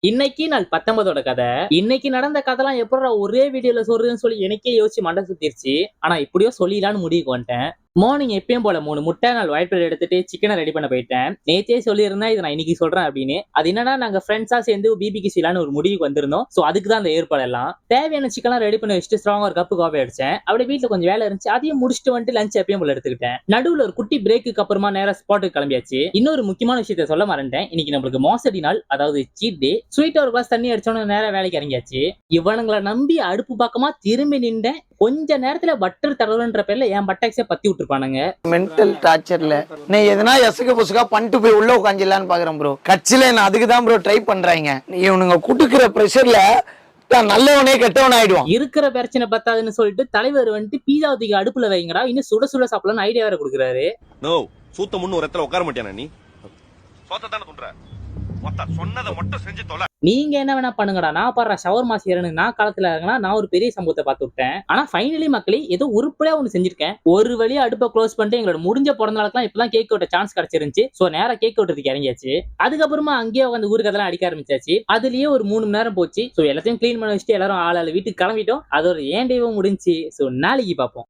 இன்னைக்கு நாள் 19ஓட கதை. இன்னைக்கு நடந்த கதைலாம் எப்படிடா ஒரே வீடியோல சொல்றதுன்னு சொல்லி எனக்கே யோசிச்சு மண்டை சுத்திருச்சு. ஆனா இப்படியோ சொல்லிடலான்னு முடிவுக்கு வந்துட்டேன். மார்னிங் எப்பயும் போல 3 முட்டை, 4 ஒயிட் பிரெட் எடுத்துட்டு சிக்கனை ரெடி பண்ண போயிட்டேன். நேத்தே சொல்லியிருந்தேன் இதை நான் இன்னைக்கு சொல்றேன் அப்படின்னு. அது என்னன்னா, நாங்க ஃப்ரெண்ட்ஸா சேர்ந்து பிபிக்கு செய்யலான்னு ஒரு முடிவுக்கு வந்திருந்தோம். சோ அதுக்கு தான் அந்த ஏற்பாடு எல்லாம். தேவையான சிக்கன்லாம் ரெடி பண்ணி வச்சுட்டு ஸ்ட்ராங்கா ஒரு கப்பு காஃபி அடிச்சேன். அப்படியே வீட்டுல கொஞ்சம் வேலை இருந்துச்சு, அதையும் முடிச்சுட்டு வந்துட்டு லஞ்ச் எப்பயும் போல எடுத்துக்கிட்டேன். நடுவுல ஒரு குட்டி பிரேக்கு அப்புறமா நேரா ஸ்பாட்டுக்கு கிளம்பியாச்சு. இன்னொரு முக்கியமான விஷயத்த சொல்ல மறந்துட்டேன். இன்னைக்கு நம்மளுக்கு மோசடி நாள், அதாவது சீட் டே. ஸ்வீட்டா ஒரு கிளாஸ் தண்ணி அடிச்சோன்னு நேரா வேலைக்கு இறங்கியாச்சு. இவனுங்களை நம்பி அடுப்பு பக்கமா திரும்பி நின்றேன். கொஞ்ச நேரத்துல பட்டர் தடவுன்ற பேர்ல என் பட்டாக்ஸே பத்தி விட்டுருப்பானுங்க. மென்டல் டார்ச்சர்ல நீ எதனா எசுக்கு புசுக்கா பண்ணிட்டு போய் உள்ள உட்காந்துலான்னு பாக்குறேன் ப்ரோ. கட்சியில நான் அதுக்கு தான் ப்ரோ ட்ரை பண்றாங்க. இவனுங்க குடுக்குற பிரஷர்ல நல்லவனே கெட்டவன் ஆயிடுவான். இருக்கிற பிரச்சனை பத்தாதுன்னு சொல்லிட்டு தலைவர் வந்துட்டு பீஸா தூக்கி அடுப்புல வைங்கடா, இன்னும் சுட சுட சாப்பிடலாம்னு ஐடியா வேற கொடுக்குறாரு. நோ சூத்த முன்னு ஒரு இடத்துல உட்கார மாட்டியானா நீ? சோத்த தானே துண்ற. மொத்த சொன்னதை மட்டும் செஞ்சு தொலை. நீங்க என்ன வேணா பண்ணுங்கடா, நான் பாடுற ஷவர்மா செய்யறேன்னு நான் காலத்துல இருக்கனா நான் ஒரு பெரிய சம்பவத்தை பார்த்து விட்டேன். ஆனா ஃபைனலி மக்களே ஏதோ உருப்படியா ஒண்ணு செஞ்சிருக்கேன். ஒரு வழியா அடுப்பை க்ளோஸ் பண்ணிட்டு எங்களோட முடிஞ்ச பிறந்த நாளுக்குலாம் இப்பதான் கேக் வெட்ட சான்ஸ் கிடைச்சிருந்துச்சு. சோ நேரா கேக் வெட்டுறதுக்கு இறங்கியாச்சு. அதுக்கப்புறமா அங்கேயே உட்காந்து ஊருக்கு அதெல்லாம் அடிக்க ஆரம்பிச்சாச்சு. அதுலயே ஒரு 3 மணி நேரம் போச்சு. சோ எல்லாத்தையும் கிளீன் பண்ணி வச்சுட்டு எல்லாரும் ஆளாளு வீட்டுக்கு கிளம்பிட்டோம். அதோட ஏன் டேவும் முடிஞ்சு. சோ நாளைக்கு பார்ப்போம்.